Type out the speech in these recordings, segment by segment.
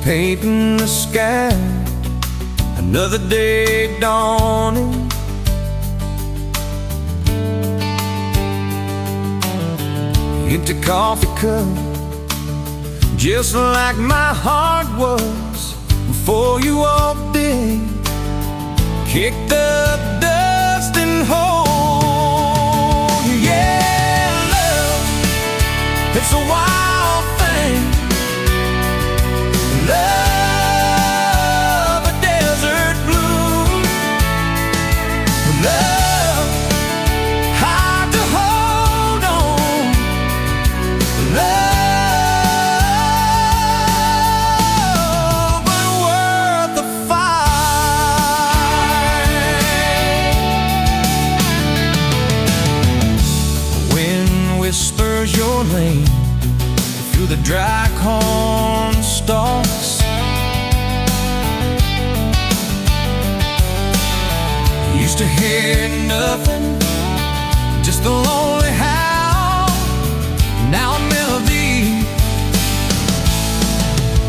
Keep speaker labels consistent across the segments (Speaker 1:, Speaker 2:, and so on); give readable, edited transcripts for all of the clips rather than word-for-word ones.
Speaker 1: painting the sky, another day dawning. Empty coffee cup, just like my heart was before you walked in. Kicked up dust and hold. Yeah, love, it's a wild thing. Love, a desert bloom. Love, hard to hold on. Love, but worth the fight. Wind whispers your name through the dry corn stalks. Used to hear nothing, just a lonely howl. Now a melody,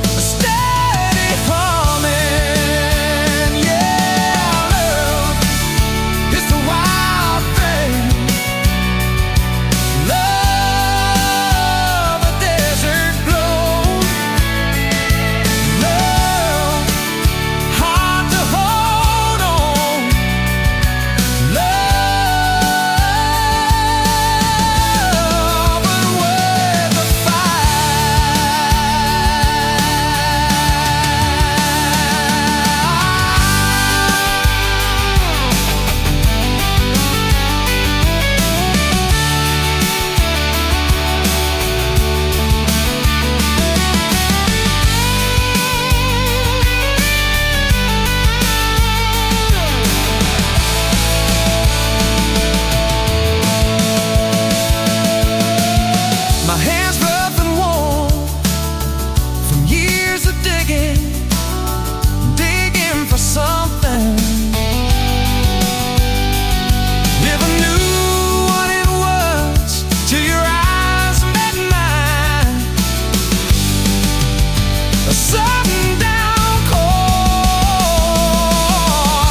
Speaker 1: a steady humming. Yeah, love, it's the wild thing. Love, a desert glow. Love, hard to hold on. Love, but worth the My hands rough and warm from years of digging for something. Never knew what it was till your eyes met mine. A sudden downpour,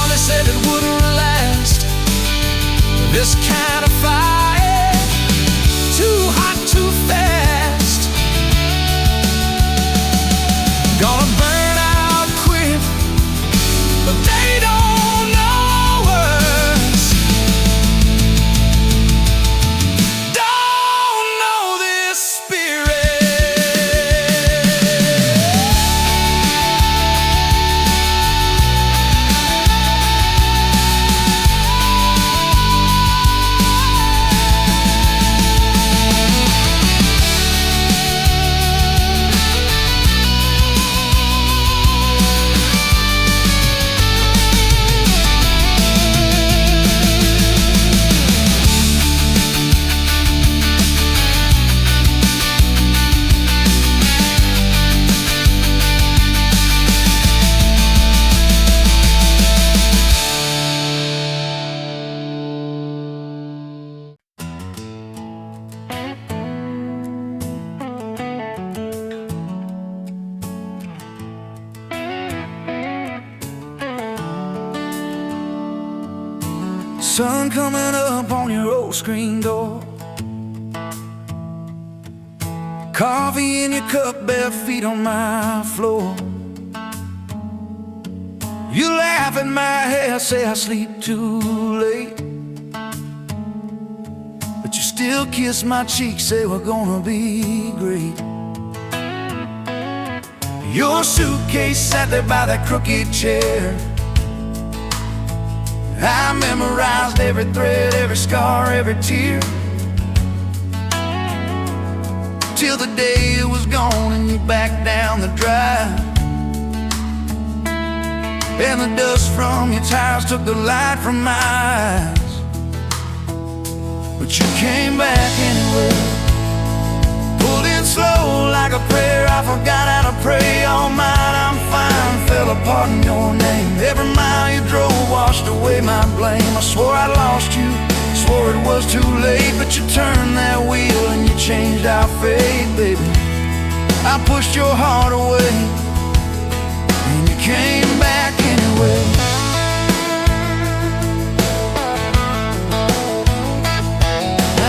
Speaker 1: they said it wouldn't last. This kind of fire, too hot, too fast. Gonna burn out quick, but they don't know us. Don't know this spirit. Sun coming up on your old screen door. Coffee in your cup, bare feet on my floor. You laugh at my hair, say I sleep too late, but you still kiss my cheek, say we're gonna be great. Your suitcase sat there by that crooked chair. I memorized every thread, every scar, every tear, till the day it was gone and you backed down the drive. And the dust from your tires took the light from my eyes, but you came back anyway. Pulled in slow like a prayer, I forgot how to pray. All mine, I'm fine, fell apart in your name. Every mile you drove washed away my blame. I swore I lost you, swore it was too late, but you turned that wheel and you changed our fate, baby. I pushed your heart away, came back anyway.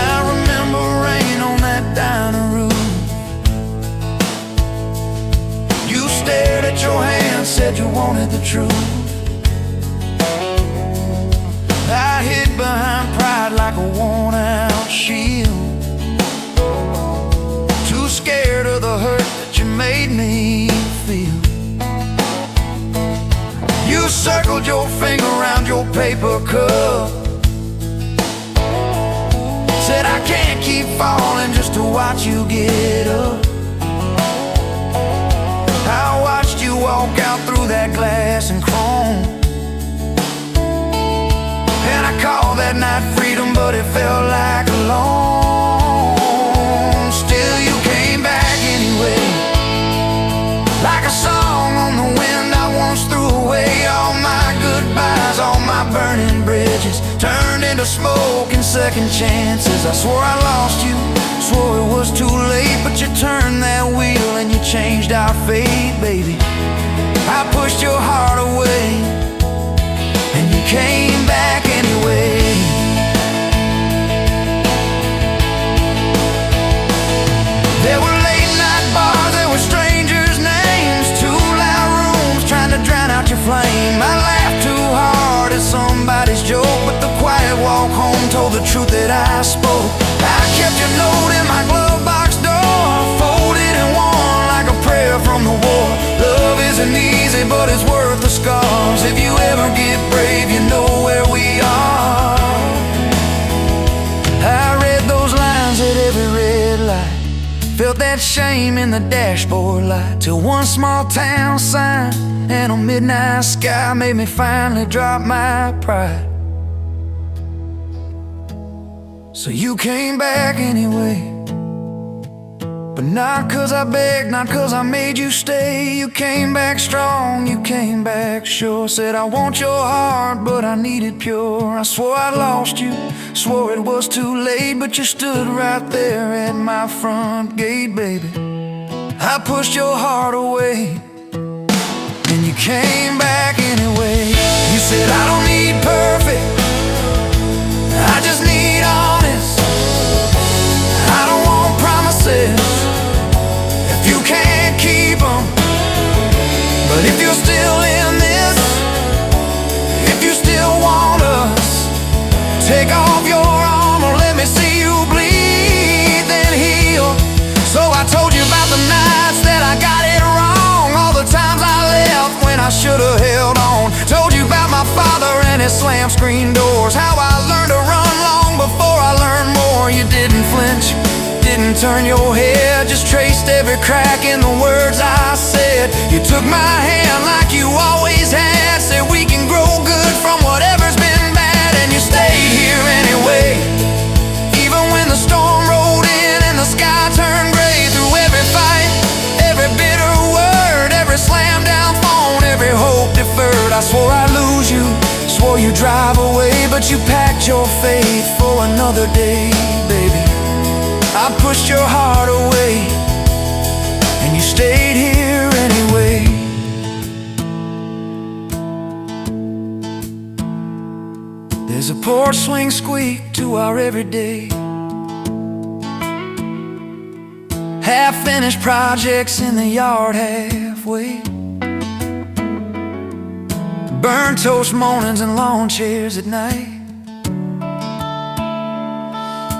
Speaker 1: I remember rain on that dining room. You stared at your hand, said you wanted the truth. I hid behind pride like a worn-out shield, too scared of the hurt that you made me feel. You circled your finger around your paper cup, said I can't keep falling just to watch you get up. I watched you walk out through that glass and chrome, and I called that night freedom, but it felt like alone. Still you came back anyway, like a song on the wind. I once threw away all my goodbyes, all my burning bridges turned into smoke and second chances. I swore I lost you, swore it was too late, but you turned that wheel and you changed our fate, baby. I pushed your heart away and you came back anyway. There were late night bars, there were strangers' names, too loud rooms trying to drown out your flame. I laughed too hard at somebody's joke, but the quiet walk home told the truth that I spoke. I kept your note in my glove box door, folded and worn like a prayer from the war. Love isn't easy, but it's worth the scars. If you ever get brave, you know where we are. I read those lines at every red light, felt that shame in the dashboard light, till one small town sign and a midnight sky made me finally drop my pride. So you came back anyway, but not 'cause I begged, not 'cause I made you stay. You came back strong, you came back sure. Said I want your heart, but I need it pure. I swore I lost you, swore it was too late, but you stood right there at my front gate, baby. I pushed your heart away and you came back anyway. You said I don't need perfect, I just need honest. I don't want promises if you can't keep them. But if you're still in this, if you still want us, take off your armor, let me see you bleed, then heal. So I told you about the nights that I got it wrong, all the times I left when I should've held on. Told you about my father and his slam screen doors, how I learned to run long before I learned more. You didn't flinch, didn't turn your head, just traced every crack in the words I said. You took my hand like you always had, said we can grow good from whatever's been bad, and you stayed here anyway. Even when the storm rolled in and the sky turned gray, through every fight, every bitter word, every slam down phone, every hope deferred. I swore I'd lose you, swore you'd drive away, but you packed your faith for another day, baby. I pushed your heart away and you stayed here anyway. There's a porch swing squeak to our everyday, half-finished projects in the yard halfway, burnt toast mornings and lawn chairs at night.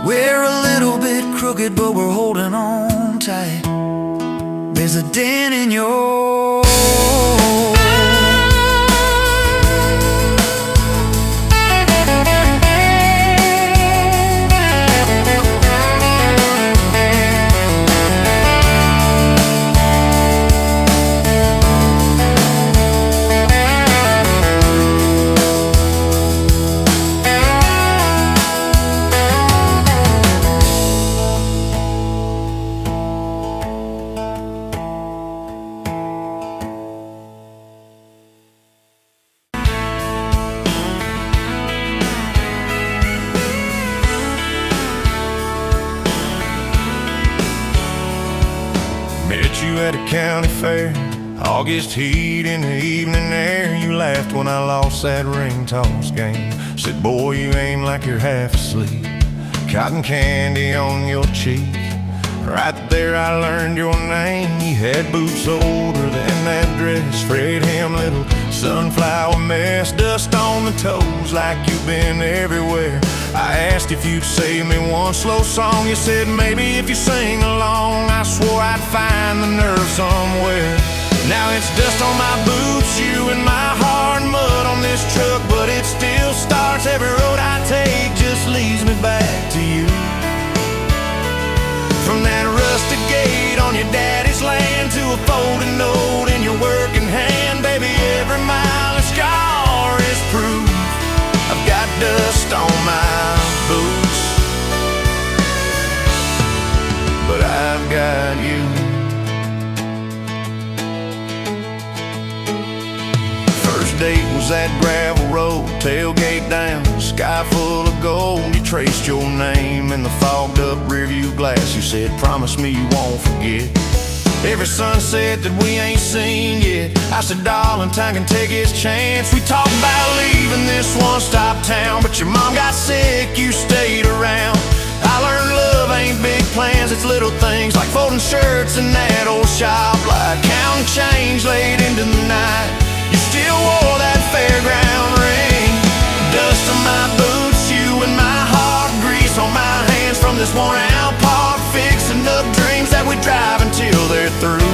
Speaker 1: We're a little bit crooked, but we're holding on tight. There's a dent in your
Speaker 2: at a county fair,
Speaker 1: August heat in the evening air. You laughed when I lost that ring toss game. Said, boy, you aim like you're half asleep. Cotton candy on your cheek. Right there I learned your name. You had boots older than that dress. Fred hem, little sunflower mess. Dust on the toes like you've been everywhere. I asked if you'd save me one slow song. You said maybe if you sing along. I swore I'd find the nerve somewhere. Now it's dust on my boots, you and my heart, mud on this truck, but it still starts. Every road I take just leads me back to you. From that rusted gate on your daddy's land to a folded note in your working hand, baby, every mile a scar is proof. I've got dust on my boots, but I've got you. Date was that gravel road, tailgate down, sky full of gold. You traced your name in the fogged up rearview glass. You said, promise me you won't forget every sunset that we ain't seen yet. I said, darling, time can take its chance. We talked about leaving this one-stop town, but your mom got sick, you stayed around. I learned love ain't big plans, it's little things like folding shirts in that old shop, like counting change late into the night. You still wore that fairground ring. Dust on my boots, you and my heart, grease on my hands from this worn-out park, fixing up dreams that we drive until they're through.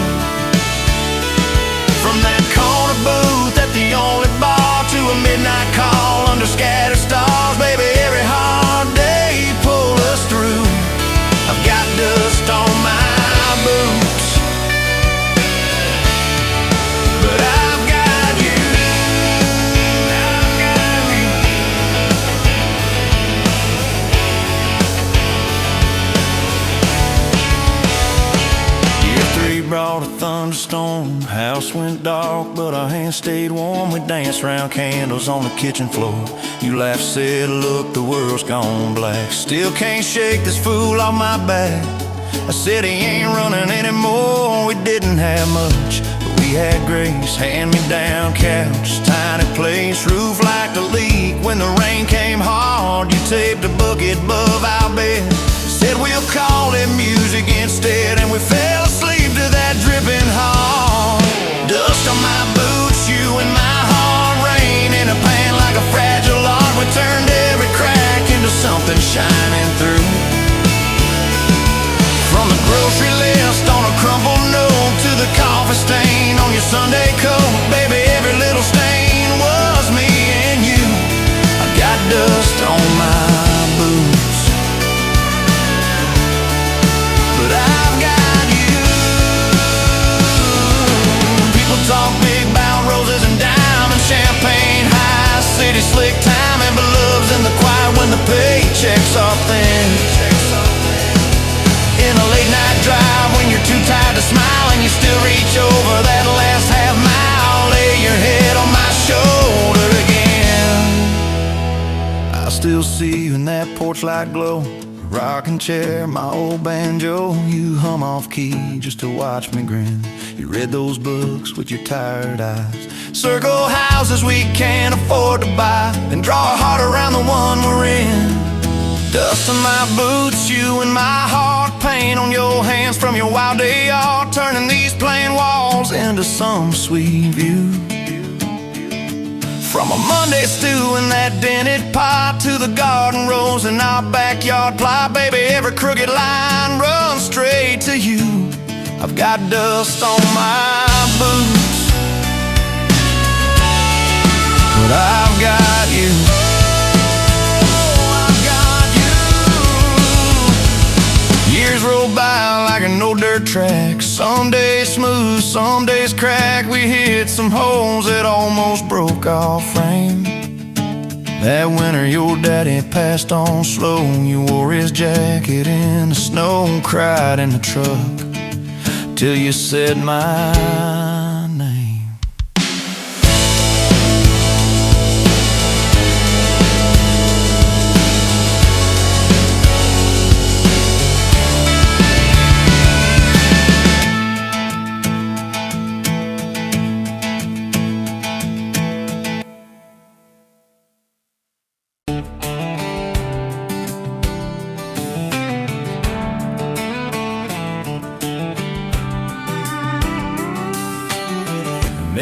Speaker 1: From that corner booth at the only bar to a midnight call under scattered stars, baby, every hard day pulled us through. I've got dust on my boots, but I've got brought a thunderstorm. House went dark, but our hands stayed warm. We danced round candles on the kitchen floor. You laughed, said, look, the world's gone black. Still can't shake this fool off my back. I said he ain't running anymore. We didn't have much, but we had grace. Hand-me-down couch, tiny place, roof like a leak. When the rain came hard, you taped a bucket above our bed. Said we'll call it music instead, and we fell asleep to that dripping heart. Dust on my boots, you and my heart, rain in a pan like a fragile art. We turned every crack into something shining through. From the grocery list on a crumpled note to the coffee stain on your Sunday coat, baby, every little stain was me and you. I got dust on my boots, but I've got you. People talk big about roses and diamonds, champagne, high city slick time, and beloves in the quiet when the paychecks are thin. In a late night drive when you're too tired to smile and you still reach over that last half mile, lay your head on my shoulder again. I still see you in that porch light glow, rocking chair, my old banjo. You hum off key just to watch me grin. You read those books with your tired eyes, circle houses we can't afford to buy, then draw a heart around the one we're in. Dust on my boots, you and my heart, paint on your hands from your wild day art, turning these plain walls into some sweet view. From a Monday stew in that dented pot to the garden rose in our backyard plot, baby, every crooked line runs straight to you. I've got dust on my boots, but I've got you. Years roll by like an old dirt track, some days smooth, some days crack. We hit some holes that almost broke our frame. That winter your daddy passed on slow. You wore his jacket in the snow, cried in the truck till you said my name.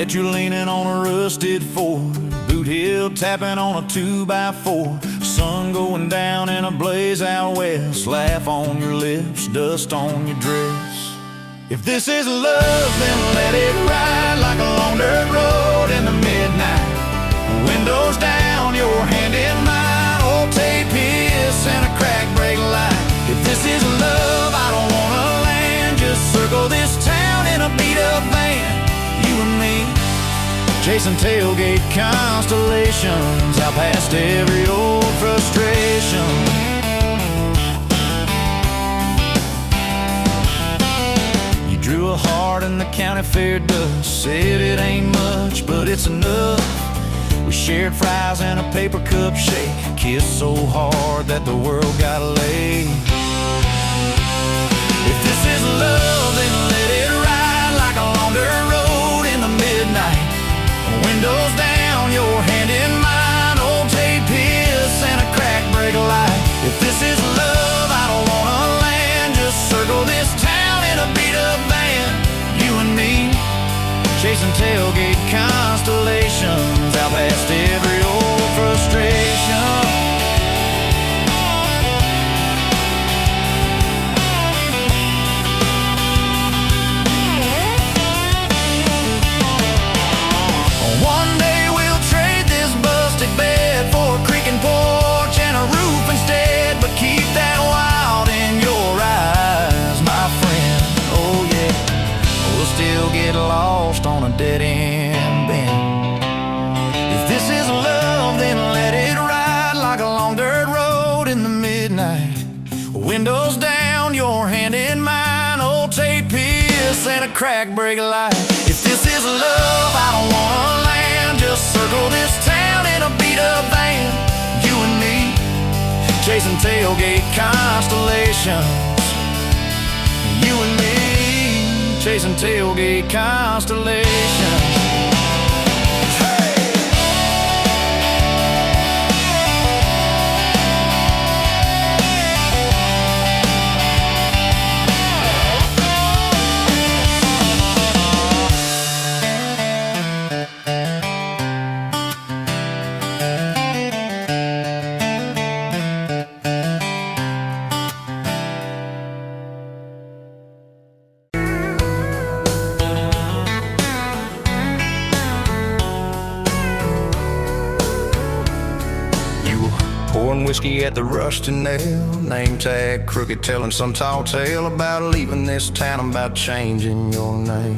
Speaker 1: get you leaning on a rusted Ford, boot heel tapping on a 2x4, sun going down in a blaze out west, laugh on your lips, dust on your dress. If this is love, then let it ride like a long dirt road in the midnight. Windows down, your hand in mine, old tape hiss and a crack brake light. If this is love, I don't wanna land, just circle this town in a beat-up van. You and me, chasing tailgate constellations, out past every old frustration. You drew a heart in the county fair dust, said it ain't much, but it's enough. We shared fries and a paper cup shake, kissed so hard that the world got laid. If this is love, then let it ride like a long dirt road in the midnight. Windows down, your hand in mine, old tape hiss and a crack brake light. If this is love, I don't wanna land, just circle this town in a beat-up van. You and me, chasing tailgate constellations, out past every old frustration. One day we'll trade this busted bed for a creaking porch and a roof instead, but keep that wild in your eyes, my friend. Oh yeah, we'll still get lost on a dead-end bend. If this is love, then let it ride like a long dirt road in the midnight. Windows down, your hand in mine, old tape hiss and a crack brake light. If this is love, I don't wanna land, just circle this town in a beat-up van. You and me, chasing tailgate constellations. You and me, chasing tailgate constellations. Pouring whiskey at the Rusty Nail, name tag crooked, telling some tall tale about leaving this town, about changing your name.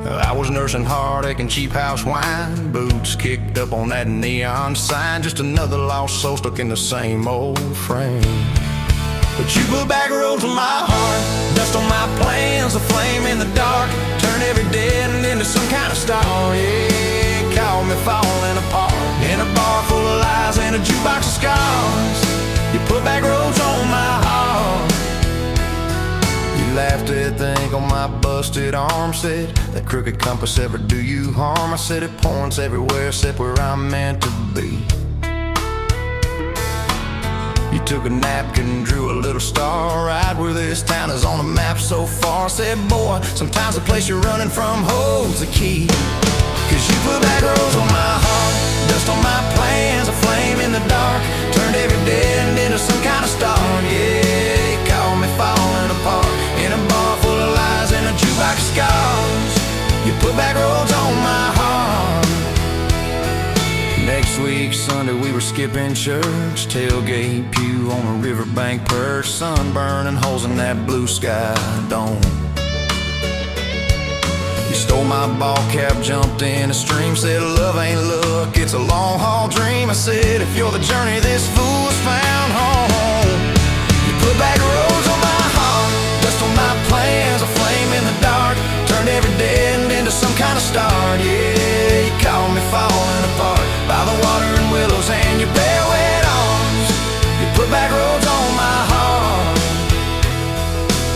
Speaker 1: I was nursing heartache and cheap house wine, boots kicked up on that neon sign, just another lost soul stuck in the same old frame. But you put back roads on my heart, dust on my plans, a flame in the dark, turn every dead end into some kind of star. Yeah, call me falling apart in a bar full of lies and a jukebox of scars. You put back roads on my heart. You laughed at the ink on my busted arm, said that crooked compass ever do you harm. I said it points everywhere except where I'm meant to be. You took a napkin, drew a little star right where this town is on the map so far. Said, boy, sometimes the place you're running from holds the key. Cause you put back roads on my heart, dust on my plans, a flame in the dark, turned every dead end into some kind of star. Yeah, you called me falling apart in a bar full of lies and a jukebox of scars. You put back roads on my heart. Next week, Sunday, we were skipping church, tailgate pew on a riverbank perch, sun burning holes in that blue sky dome. You stole my ball cap, jumped in a stream, said love ain't luck, it's a long haul dream. I said if you're the journey, this fool's found home. You put back roads on my heart, dust on my plans, a flame in the dark, turned every dead end into some kind of star. Yeah, you called me falling apart by the water and willows and your bare wet arms. You put back roads on my heart.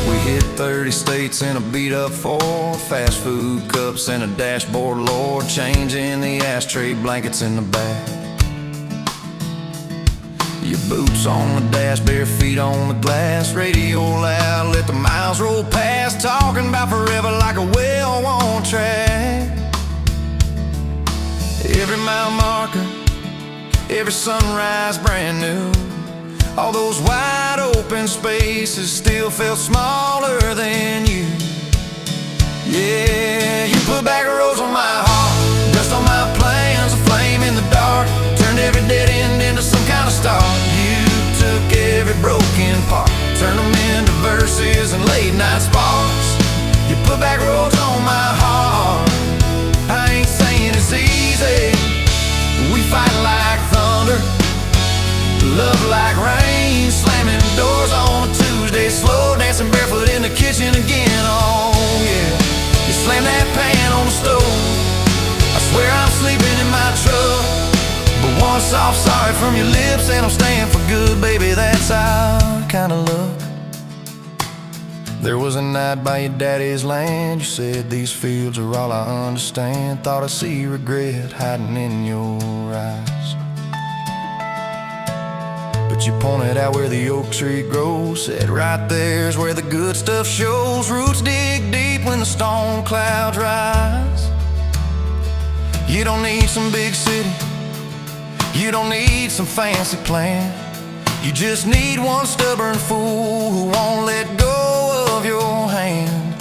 Speaker 1: We hit 30 states in a beat-up Ford, fast food cups and a dashboard, Lord, changing the ashtray blankets in the back. Your boots on the dash, bare feet on the glass, radio loud, let the miles roll past, talking about forever like a well-worn track. Every mile marker, every sunrise brand new. All those wide open spaces still felt smaller than you. Yeah, you put back roads on my heart, dust on my plans, a flame in the dark, turned every dead end into some kind of start. You took every broken part, turned them into verses and late night sparks. You put back roads on my heart. I ain't saying it's easy, we fight like thunder, love like rain, slamming doors on a Tuesday, slow dancing barefoot in the kitchen again. Oh yeah, you slam that pan on the stove, I swear I'm sleeping in my truck, but one soft sorry from your lips and I'm staying for good, baby, that's our kind of love. There was a night by your daddy's land, you said these fields are all I understand. Thought I see regret hiding in your eyes, but you pointed out where the oak tree grows, said right there's where the good stuff shows. Roots dig deep when the storm clouds rise. You don't need some big city, you don't need some fancy plan, you just need one stubborn fool who won't let go of your hand.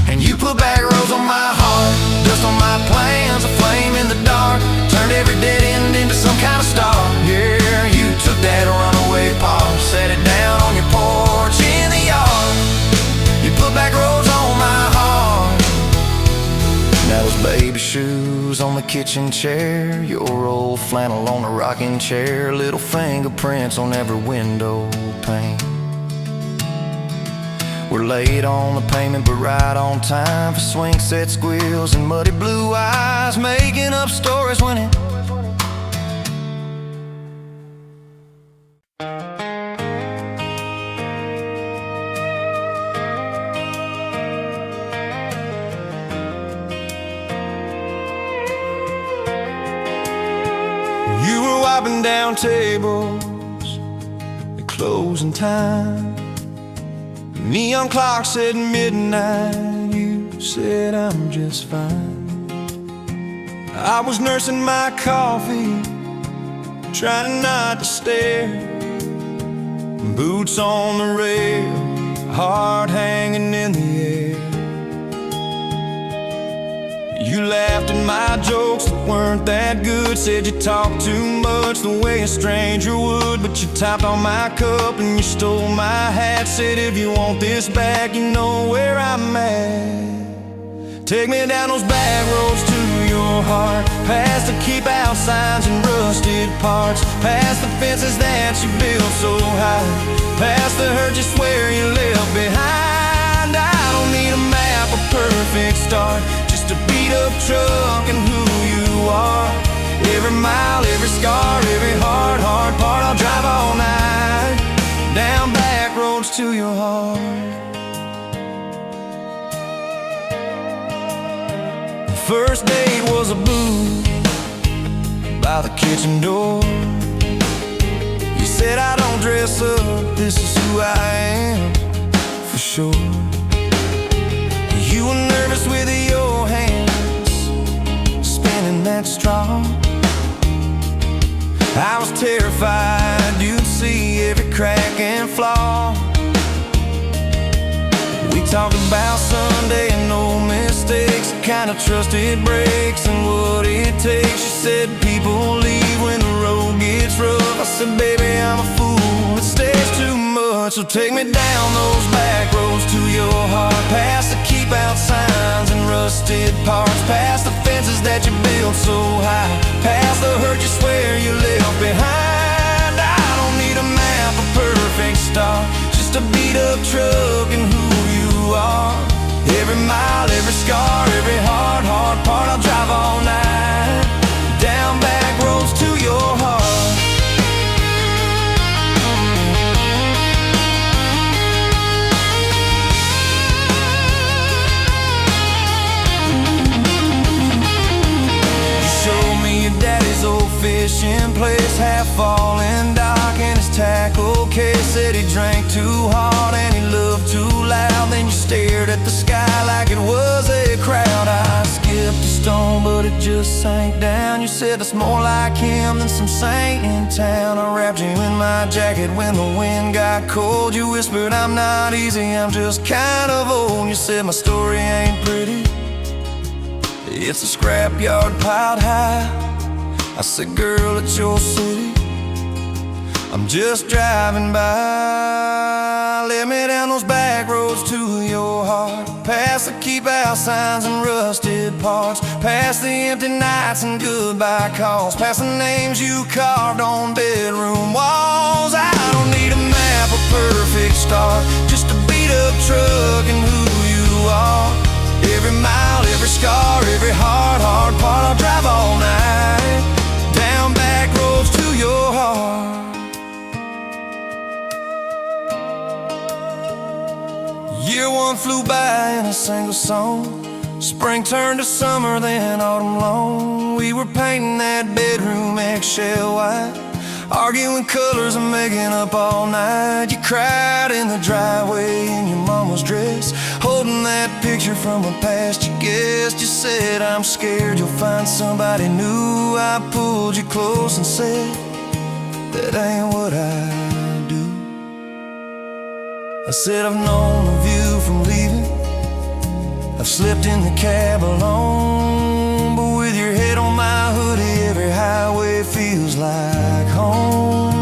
Speaker 1: And you put back roads on my heart, dust on my plans, a flame in the dark, turned every dead end into some kind of star. Yeah, you took that runaway paw, set it down on your porch in the yard. You put back roads on my heart. Now those baby shoes on the kitchen chair, your old flannel on the rocking chair, little fingerprints on every window pane. We're late on the payment but right on time for swing set squeals and muddy blue eyes, making up stories when it you were wiping down tables at closing time. Neon clock said midnight, you said I'm just fine. I was nursing my coffee, trying not to stare. Boots on the rail, heart hanging in the air. You laughed at my jokes that weren't that good, said you talked too much the way a stranger would. But you topped on my cup and you stole my hat, said if you want this back, you know where I'm at. Take me down those back roads to your heart, past the keep out signs and rusted parts, past the fences that you built so high, past the hurt you swear you left behind. I don't need a map, a perfect start, just a beat up truck and who you are. Every mile, every scar, every hard part, I'll drive all night down back roads to your heart. The first date was a booth by the kitchen door. You said I don't dress up, this is who I am for sure. You were nervous with your hands spinning that straw. I was terrified you'd see every crack and flaw. We talked about Sunday and no mistakes, the kind of trust it breaks and what it takes. You said people leave when the road gets rough. I said baby I'm a fool, it stays too much. So take me down those back roads to your heart, past the keep out signs and rusted parts, past the fences that you built so high, past the hurt you swear you left behind. I don't need a map, a perfect start, just a beat up truck and who you are. Every mile, every scar, every hard part, I'll drive all night down back roads to your heart. place, half falling dark in his tackle case. Said he drank too hard and he loved too loud. Then you stared at the sky like it was a crowd. I skipped a stone but it just sank down. You said it's more like him than some saint in town. I wrapped you in my jacket when the wind got cold. You whispered I'm not easy, I'm just kind of old. You said my story ain't pretty, it's a scrapyard piled high. I said, girl, it's your city, I'm just driving by. Let me down those back roads to your heart, past the keep out signs and rusted parts, past the empty nights and goodbye calls, past the names you carved on bedroom walls. I don't need a map, a perfect start, just a beat up truck and who you are. Every mile, every scar, every hard part, I'll drive all night down back roads to your heart. Year one flew by in a single song. Spring turned to summer, then autumn long. We were painting that bedroom eggshell white, arguing colors and making up all night. You cried in the driveway in your mama's dress, holding that picture from a past you guessed. You said, I'm scared you'll find somebody new. I pulled you close and said, that ain't what I do. I said, I've known of you from leaving, I've slept in the cab alone, but with your head on my hoodie, every highway feels like home.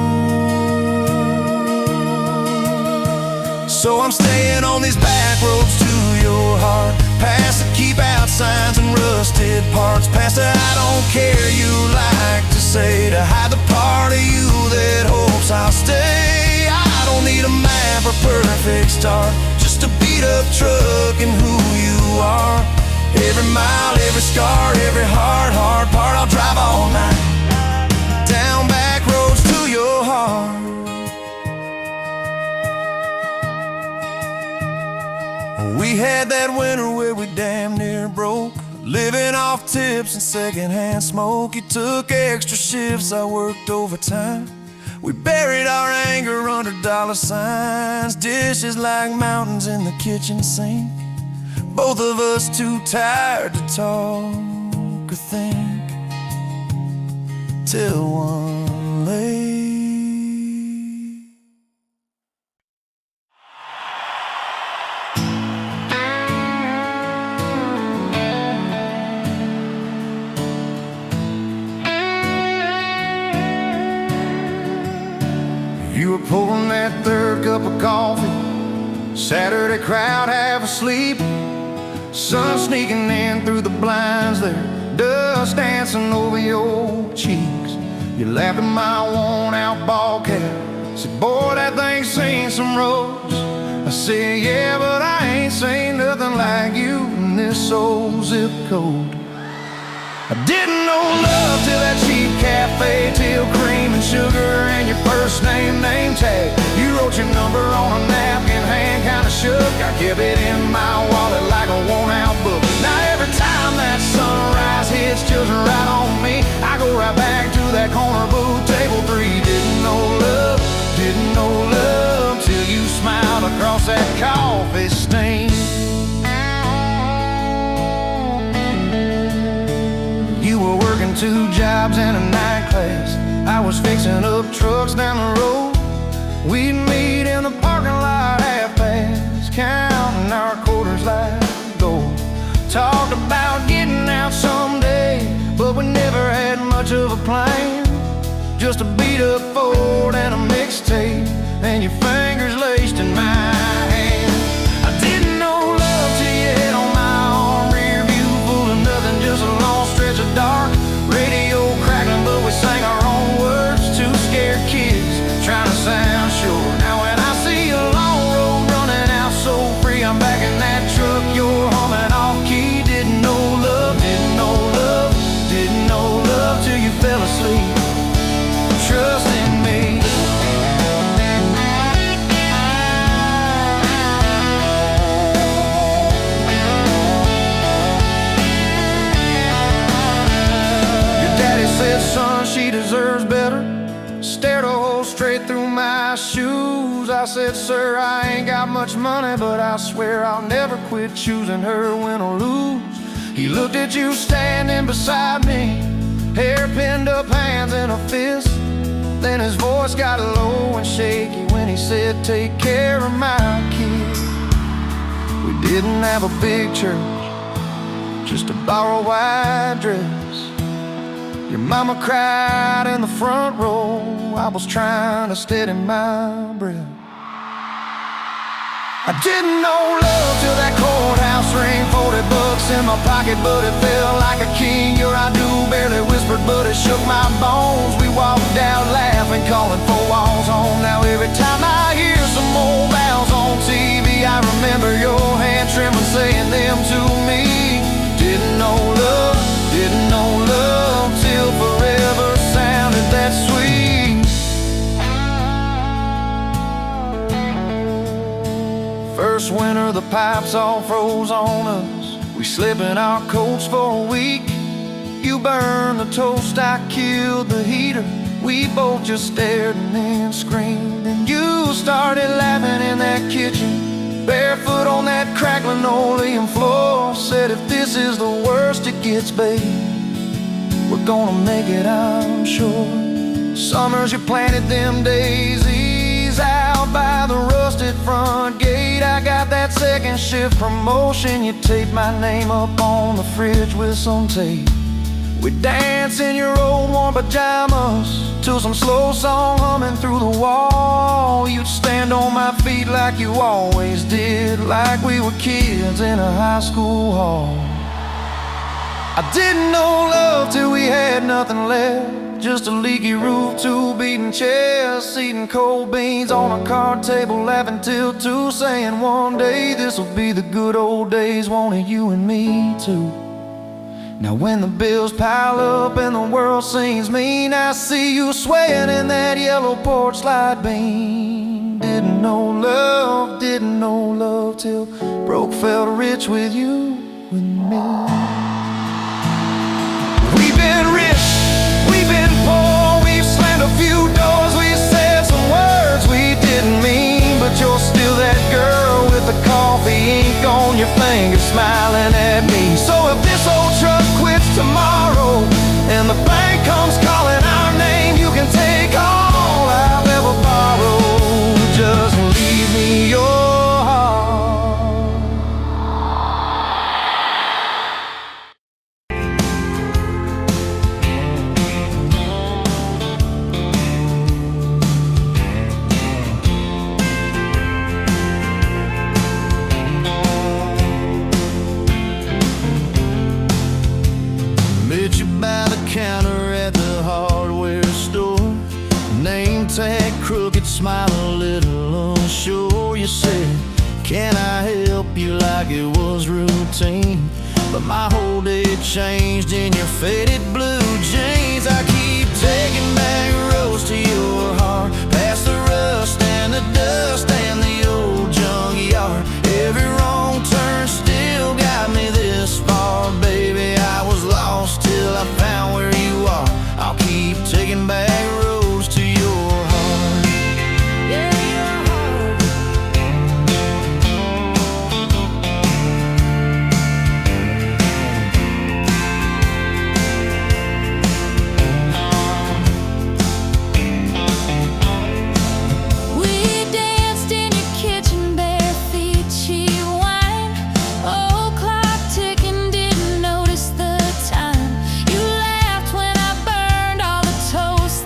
Speaker 1: So I'm staying on these back roads to your heart, past the keep out signs and rusted parts, past the I don't care you like to say, to hide the part of you that hopes I'll stay. I don't need a map or perfect start, just a beat up truck and who you are. Every mile, every scar, every hard part, I'll drive all night down back roads to your heart. We had that winter where we damn near broke, living off tips and secondhand smoke. You took extra shifts, I worked overtime. We buried our anger under dollar signs, dishes like mountains in the kitchen sink. Both of us too tired to talk or think, till one late. You were pouring that third cup of coffee, Saturday crowd half asleep, sun sneaking in through the blinds there, dust dancing over your cheeks. You laughed at my worn out ball cap, said, boy, that thing's seen some roads. I said, yeah, but I ain't seen nothing like you in this old zip code. I didn't know love till that cheap cafe, till cream and sugar and your first name tag. You wrote your number on a napkin, hand kinda shook. I kept it in my wallet like a worn-out book. Now every time that sunrise hits just right on me, I go right back to that corner booth, table 3. Didn't know love till you smiled across that coffee stain. You were working 2 jobs and a night class, I was fixing up trucks down the road. We'd meet in the parking lot half-past, counting our quarters like gold. Talked about getting out someday, but we never had much of a plan. Just a beat-up Ford and a mixtape, and your fingers laced in my hand. I didn't know love till you hit on my arm, rear view full of nothing, just a long stretch of dark. Radio crackling, but we sang our own words, 2 scared kids trying to sound sure. Now when I see a long road running out so free, I'm back in that truck, you're humming off key. Didn't know love till you fell asleep, trust in me. said, son, she deserves better. Stared a hole straight through my shoes. I said, sir, I ain't got much money, but I swear I'll never quit choosing her, win or lose. He looked at you standing beside me, hair pinned up, hands in a fist. Then his voice got low and shaky when he said, take care of my kid. We didn't have a big church, just a borrowed white dress. Your mama cried in the front row. I was trying to steady my breath. I didn't know love till that courthouse ring. 40 bucks in my pocket, but it felt like a king. Your I do barely whispered, but it shook my bones. We walked out laughing, calling 4 walls home. Now every time I hear some old vows on TV, I remember your hand trembling, saying them to me. Didn't know love till forever sounded that sweet. First winter, the pipes all froze on us. We slept in our coats for a week. You burned the toast, I killed the heater. We both just stared and then screamed. And you started laughing in that kitchen, barefoot on that cracked linoleum floor. Said, if this is the worst it gets, babe, we're gonna make it, I'm sure. Summers you planted them daisies out by the rusted front gate. I got that second shift promotion. You taped my name up on the fridge with some tape. We dance in your old warm pajamas to some slow song humming through the wall. You'd stand on my feet like you always did, like we were kids in a high school hall. I didn't know love till we had nothing left, just a leaky roof, 2 beating chests, eating cold beans on a card table, laughing till 2, saying one day this'll be the good old days, wanted you and me too. Now when the bills pile up and the world seems mean, I see you swaying in that yellow porch light beam. Didn't know love till broke felt rich with you and me. We've been rich, we've been poor, we've slammed a few doors, we've said some words we didn't mean, but you're still that girl with the coffee ink on your finger smiling at me. So if this old truck quits tomorrow and the bank comes calling our name, you can take all I've ever borrowed, just leave me your heart. By the counter at the hardware store, name tag crooked, smile a little unsure. You said, can I help you, like it was routine, but my whole day changed in your faded blue jeans. I keep taking back roads to your heart, past the rust and the dust and the old junkyard. Every wrong turn still got me this far, baby. I was lost till I found where you are. I'll keep taking back roads to your heart. Yeah, your heart. We danced in your kitchen, bare feet, cheap wine, old clock ticking, didn't notice the time. You laughed when I burned all the toast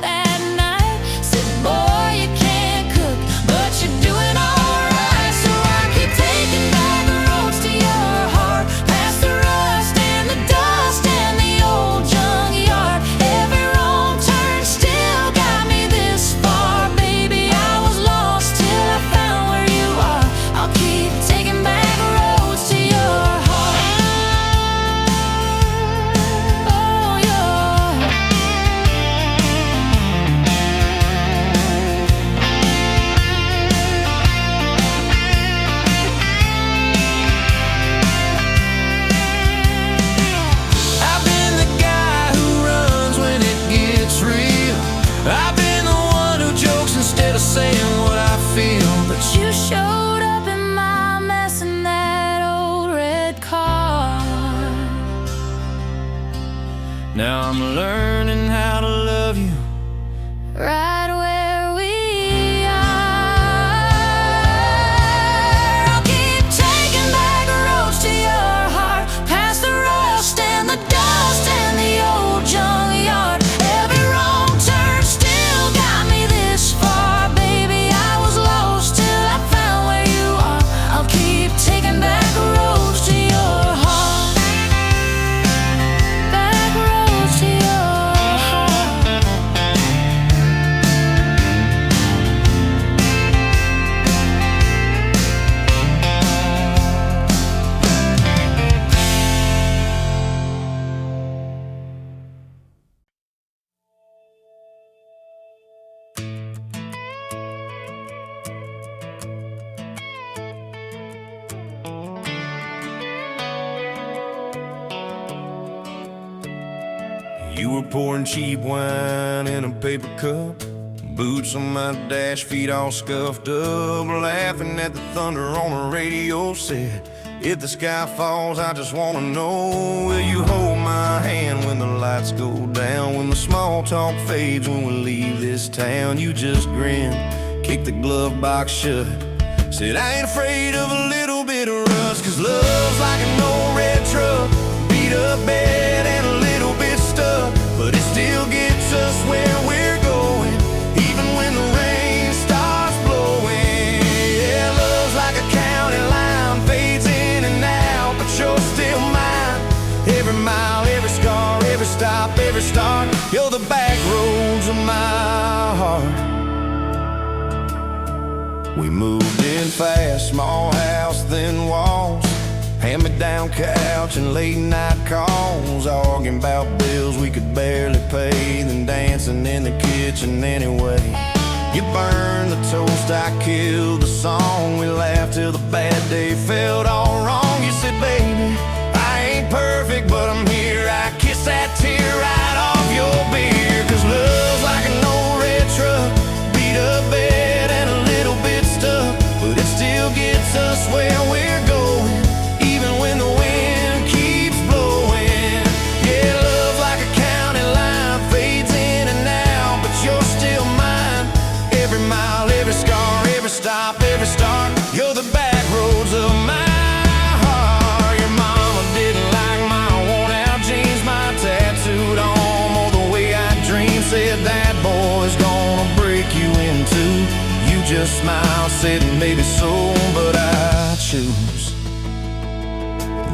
Speaker 1: I'm learning how to love you
Speaker 2: right where we are. I'll keep taking back roads to your heart, past the rust and the dust and the old junkyard. Every wrong turn still got me this far. Baby, I was lost till I found where you are. I'll keep taking back roads to your heart, back roads to your heart.
Speaker 1: You were pouring cheap wine in a paper cup, boots on my dash, feet all scuffed up, laughing at the thunder on the radio. Said, if the sky falls, I just wanna know, will you hold my hand when the lights go down, when the small talk fades, when we leave this town? You just grinned, kicked the glove box shut, said, I ain't afraid of a little bit of rust, 'cause love's like an old red truck, beat up bed and a little bit stuck, but it still gets us where we're going, even when the rain starts blowing. Yeah, love's like a county line, fades in and out, but you're still mine. Every mile, every scar, every stop, every start, you're the back roads of my heart. We moved in fast, small house, thin walls, hand-me-down couch and late-night calls, arguing about bills we could barely pay, then dancing in the kitchen anyway. You burned the toast, I killed the song, we laughed till the bad day felt all wrong. You said, baby, I ain't perfect, but I'm here. I kiss that tear right off your beer, 'cause love's like an old red truck, beat up bed and a little bit stuck, but it still gets us where we're going, even when the wind keeps blowing. Yeah, love's like a county line, fades in and out, but you're still mine. Every mile, every scar, every stop, every start, you're the back roads of my heart. Your mama didn't like my worn-out jeans, my tattooed arm, or the way I dream. Said that boy's gonna break you in two. You just smiled, said maybe so, but I choose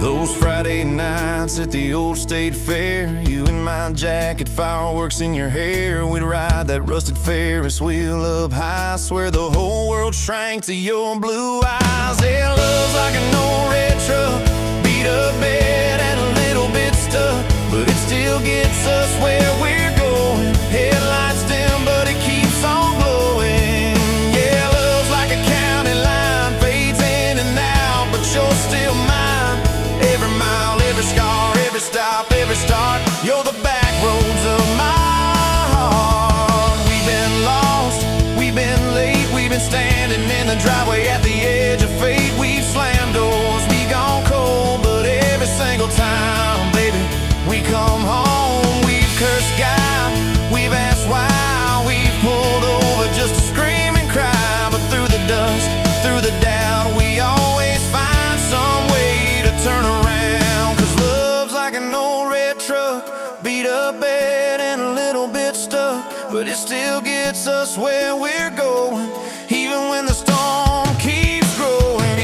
Speaker 1: those Friday nights at the old state fair, you in my jacket, fireworks in your hair. We'd ride that rusted Ferris wheel up high, swear the whole world shrank to your blue eyes. Yeah, love's like an old red truck, beat up bed and a little bit stuck, but it still gets us where we're going. Headlights dim, but it keeps on glowing. Yeah, love's like a county line, fades in and out, but you're still mine. Every mile, every scar, every stop, every start, you're the back roads of my heart. We've been lost, we've been late, we've been standing in the driveway at the edge of fate. We've slammed doors, we gone cold, but every single time, baby, we come home. We've cursed God, we've asked why, we've pulled over just to scream and cry, but through the dust, through the doubt, we always find some way to turn around. 'Cause love's like an old red truck, beat up bed and a little bit stuck, but it still gets us where we're going, even when the storm keeps growing.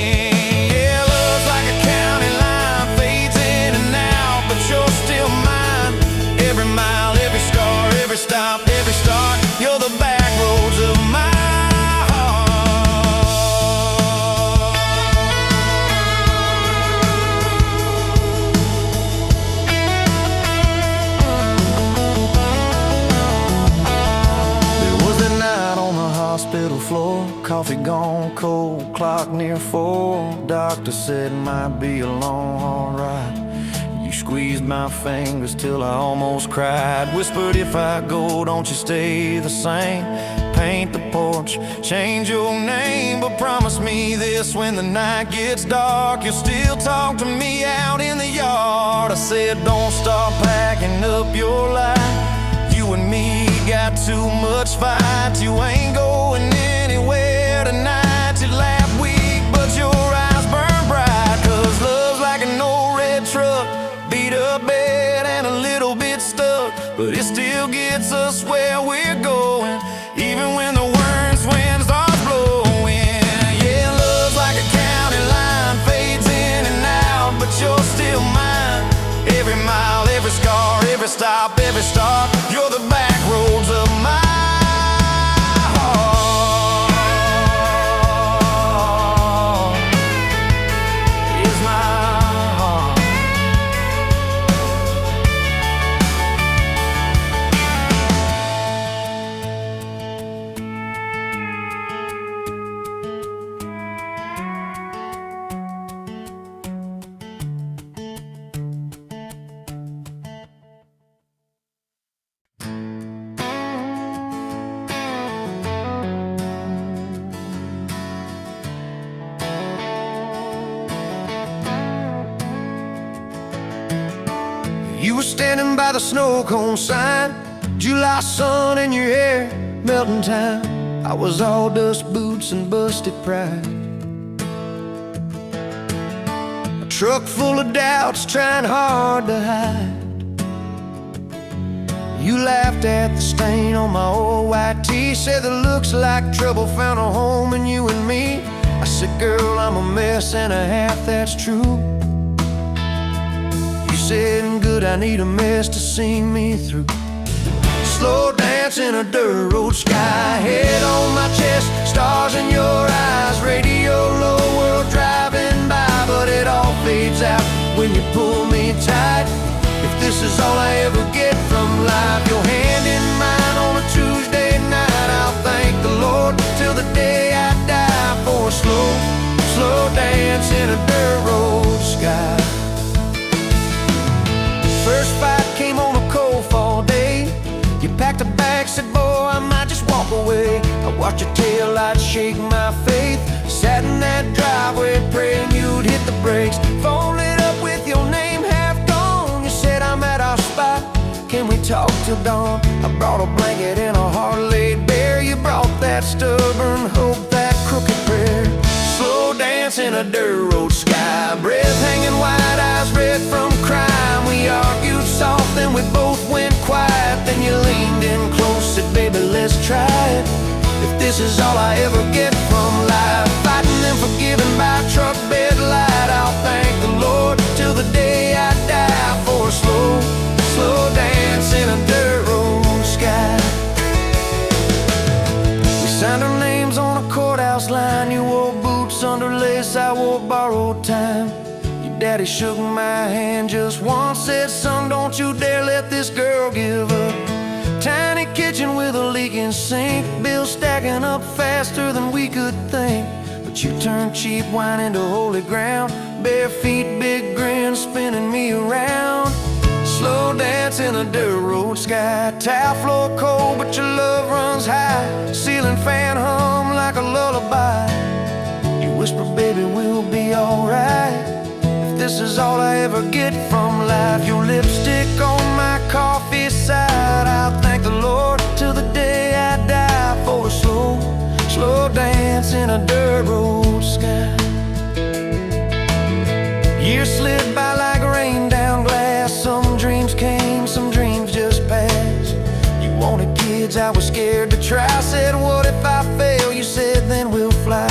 Speaker 1: Yeah, love's like a county line, fades in and out, but you're still mine. Every mile, every scar, every stop, every start, you're the back roads of my hospital floor, coffee gone cold, clock near 4. Doctor said might be a long haul ride. You squeezed my fingers till I almost cried. Whispered, if I go, don't you stay the same. Paint the porch, change your name, but promise me this: when the night gets dark, you'll still talk to me out in the yard. I said, don't stop packing up your life. You and me got too much fight. You ain't going anywhere tonight. You laugh weak, but your eyes burn bright. 'Cause love's like an old red truck, beat up bed and a little bit stuck, but it still gets us where we're going, even when the worst wind starts blowing. Yeah, love's like a county line, fades in and out, but you're still mine. Every mile, every scar, every stop, every start, you're the back roads of my You were standing by the snow cone sign, July sun in your hair, melting time. I was all dust boots and busted pride. A truck full of doubts, trying hard to hide. You laughed at the stain on my old white tee, said that looks like trouble found a home in you and me. I said, girl, I'm a mess and a half that's true. Said, good, I need a mess to see me through. Slow dance in a dirt road sky, head on my chest, stars in your eyes, radio low, world driving by, but it all fades out when you pull me tight. If this is all I ever get from life, your hand in mine on a Tuesday night, I'll thank the Lord till the day I die for a slow, slow dance in a dirt road sky. First fight came on a cold fall day. You packed a bag, said, boy, I might just walk away. I watched your taillights shake my faith. Sat in that driveway praying you'd hit the brakes. Phone lit up with your name half gone. You said, I'm at our spot, can we talk till dawn? I brought a blanket and a heart laid bare. You brought that stubborn hope, that crooked prayer. Slow dance in a dirt road sky, breath hanging wide, eyes red from crime. We argued soft, then we both went quiet. Then you leaned in close, said, baby, let's try it. If this is all I ever get from life, fighting and forgiving by truck bed light, I'll thank the Lord till the day I die for a slow, slow dance in a dirt road sky. We signed our names on a courthouse line. You wore boots under lace, I wore borrowed time. Daddy shook my hand just once, said, son, don't you dare let this girl give up. Tiny kitchen with a leaking sink, bills stacking up faster than we could think. But you turned cheap wine into holy ground, bare feet, big grin, spinning me around. Slow dance in a dirt road sky, tile floor cold, but your love runs high. Ceiling fan hum like a lullaby. You whisper, baby, we'll be alright. This is all I ever get from life, your lipstick on my coffee side. I'll thank the Lord till the day I die for a slow, slow dance in a dirt road sky. Years slid by like rain down glass. Some dreams came, some dreams just passed. You wanted kids, I was scared to try. Said, what if I fail? You said, then we'll fly.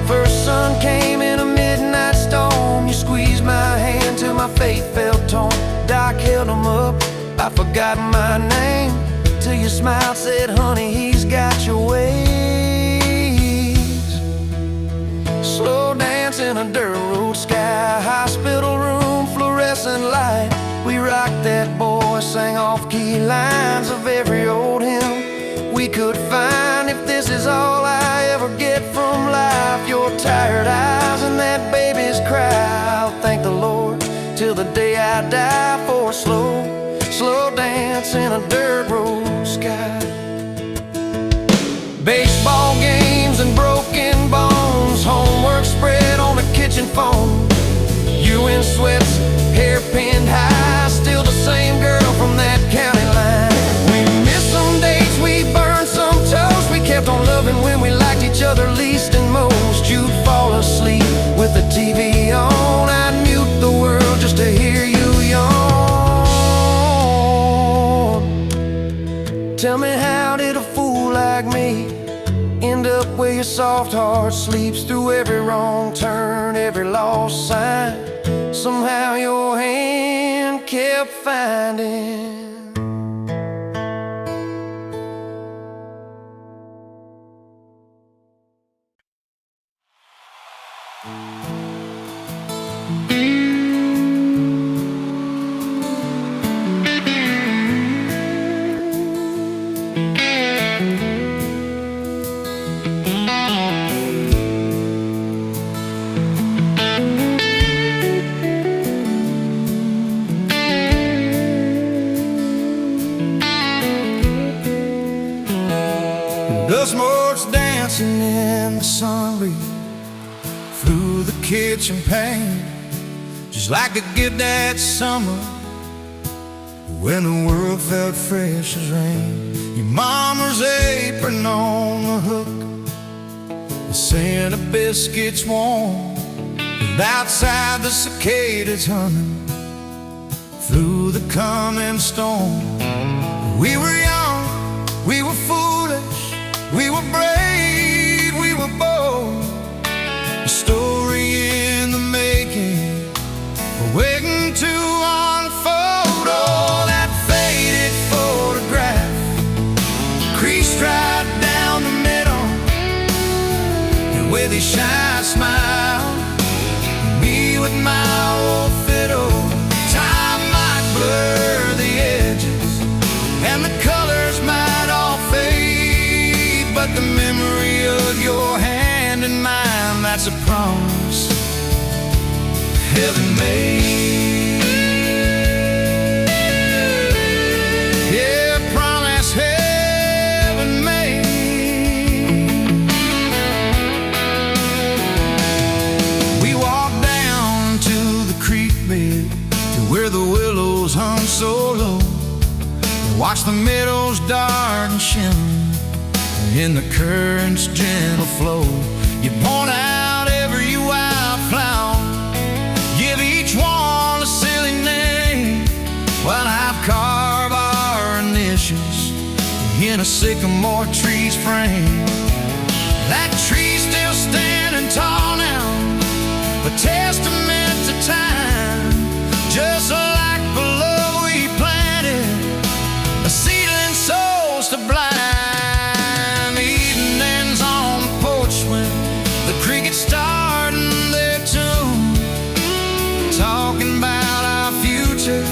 Speaker 1: First sun came in a midnight storm. You squeezed my hand till my faith felt torn. Doc held him up, I forgot my name, till you smiled, said, honey, he's got your ways. Slow dance in a dirt road sky, hospital room, fluorescent light. We rocked that boy, sang off-key lines of every old hymn we could find. If this is all I ever get from life, your tired eyes and that baby's cry, I'll thank the Lord till the day I die me, how did a fool like me end up where your soft heart sleeps through every wrong turn, every lost sign? Somehow your hand kept finding. Dust motes dancing in the sunbeam through the kitchen pane, just like a gift that summer when the world felt fresh as rain. Your mama's apron on the hook, the scent of biscuits warm, and outside the cicadas humming through the coming storm. We were young, we were foolish, we were brave, we were bold. A story in the making, waiting to unfold. Oh, that faded photograph, creased right down the middle, and with his shy smile, me with my old fiddle. Time might blur the edges, and the colors might all fade, but the memory of your hand in mine, that's a promise heaven made. Yeah, promise heaven made. We walked down to the creek bed, to where the willows hung so low, watch the meadows dart and shimmer in the current's gentle flow. You point out every wildflower, give each one a silly name, while I've carved our initials in a sycamore tree's frame. That tree's still standing tall now, a testament to time, just like the love we planted, a seedling souls to blind. Starting their tune, talking about our future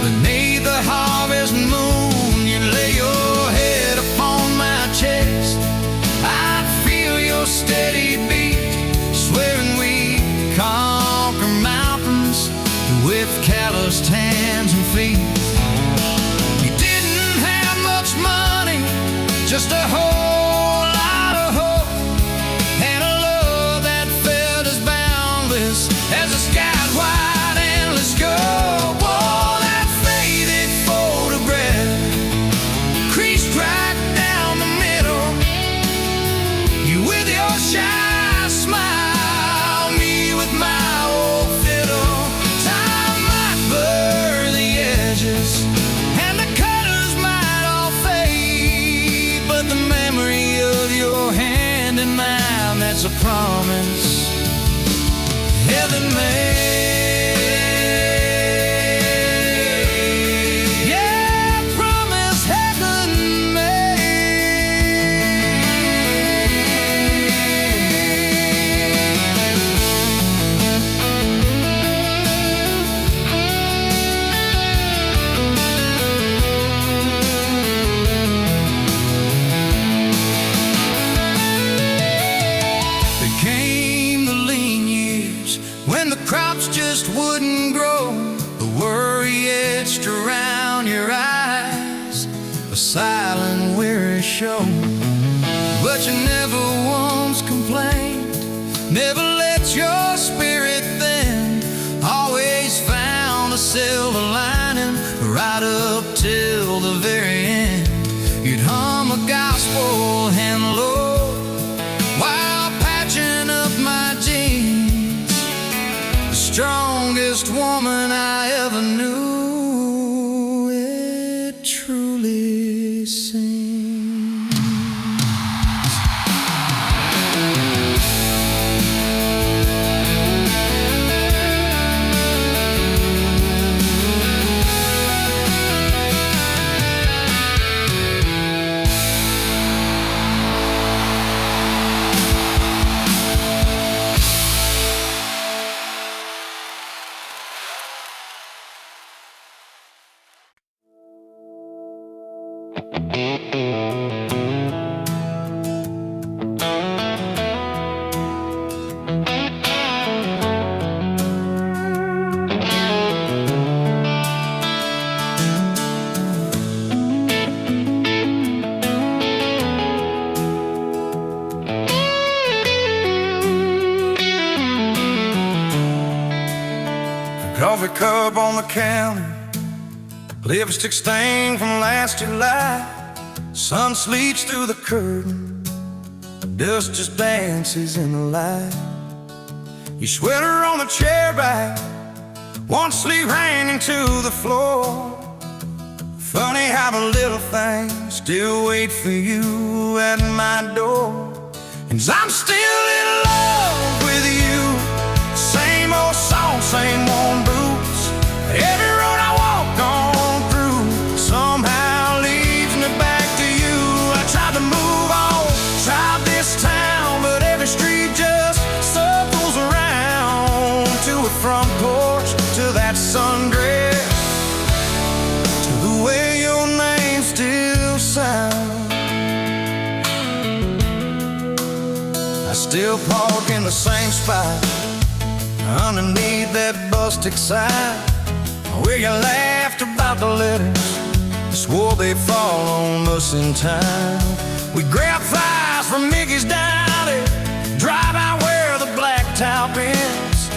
Speaker 1: beneath the harvest moon. You lay your head upon my chest, I feel your steady beat, swearing we conquer mountains with calloused hands and feet. We didn't have much money, just a whole lot of hope, and a as the sky's wide endless scope. Oh, that faded photograph, creased right down the middle, you with your shy smile, me with my old fiddle. Time might blur the edges, and the colors might all fade, but the memory of your hand in mine, that's a promise heaven made. Yeah, promise heaven made. There came the lean years when the crops just wouldn't grow, the worry etched around your eyes, a silent weary show. But you never once complained, never let your spirit thin, always found a silver lining right up till the very end. You'd hum a gospel hymn low while patching up my jeans, the strongest woman I ever knew. It truly Coffee cup on the counter, lipstick stain from last July. Sun sleeps through the curtain, dust just dances in the light. Your sweater on the chair back, one sleeve hanging to the floor. Funny how the little things still wait for you at my door. And I'm still in love with you. Same old song, same old boots. Every road I walk on through somehow leads me back to you. I tried to move on, tried this town, but every street just circles around. To a front porch, to that sundress, to the way your name still sounds. I still park in the same spot, underneath that busted sign, where you laughed about the letters, swore they'd fall on us in time. We grab flies from Mickey's Deli, drive out where the blacktop ends,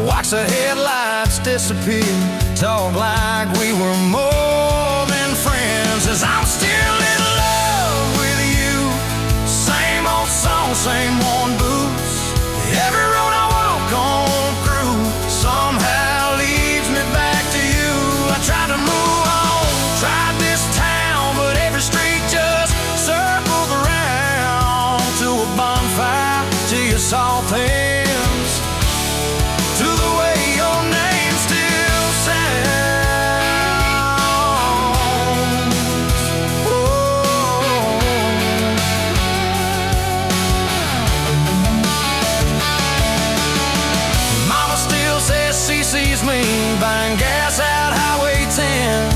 Speaker 1: watch the headlights disappear, talk like we were more than friends. As I'm still in love with you, same old song, same old boots. Every road I walk on somehow leads me back to you. I tried to move on, tried this town, but every street just circles around. To a bonfire, to your soft hands, to the way your name still sounds. Oh. Mama still says she sees me buying gas out Highway 10.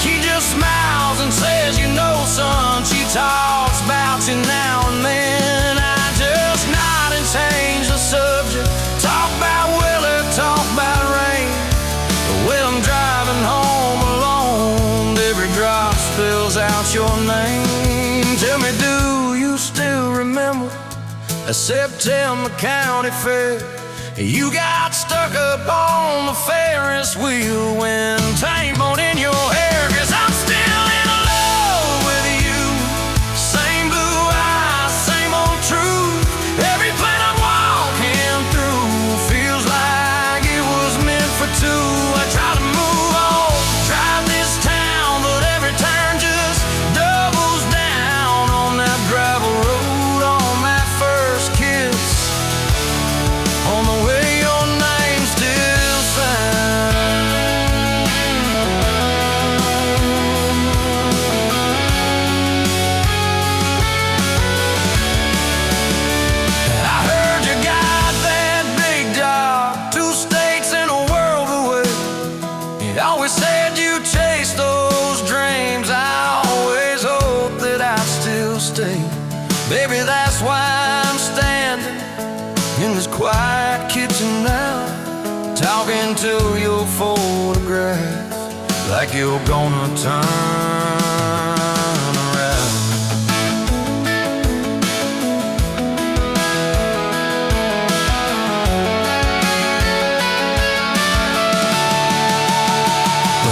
Speaker 1: She just smiles and says, you know, son, she talks about you now and then. I just nod and change the subject, talk about weather, talk about rain. But when I'm driving home alone, every drop spills out your name. Tell me, do you still remember a September county fair? You got stuck up on the Ferris wheel when time on in your hair. 'Cause I'm still in love with you. Same blue eyes, same old truth. Every plan I'm walking through feels like it was meant for two. I try to move on, drive this town, but every turn just doubles down on that gravel road, on that first kiss, on the way your name still sounds. I heard you got that big job, 2 states and a world away. You always said you chased those dreams. I always hoped that I'd still stay. Baby, that's why I'm standing in this quiet kitchen now, talking to your photograph like you're gonna turn around.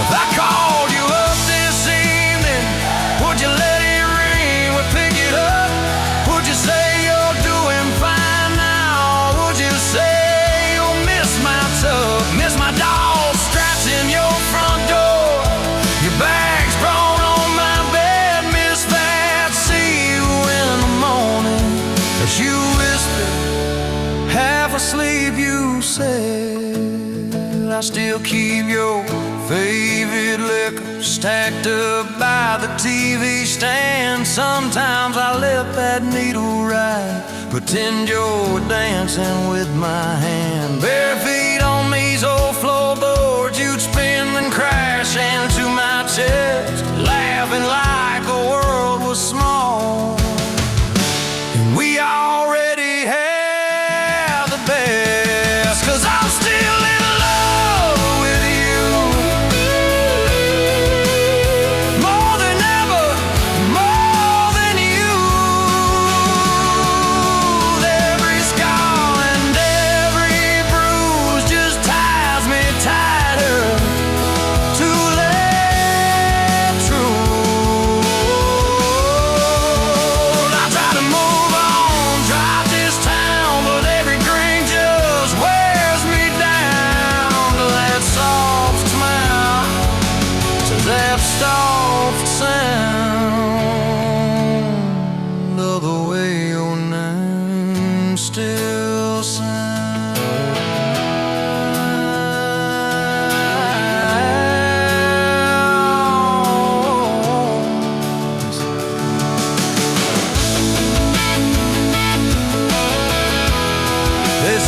Speaker 1: If I called you up this evening, would you let it ring? Would pick it up? Would you say you're doing fine now? Would you say you'll miss my tub, miss my dog straps in your front door, your bags brought on my bed, miss that? See you in the morning as you whisper, half asleep, you said. I still keep your favorite liquor stacked up by the TV stand. Sometimes I let that needle ride, pretend you're dancing with my hand. Bare feet on these old floorboards, you'd spin and crash into my chest, laughing like the world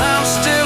Speaker 1: I'm still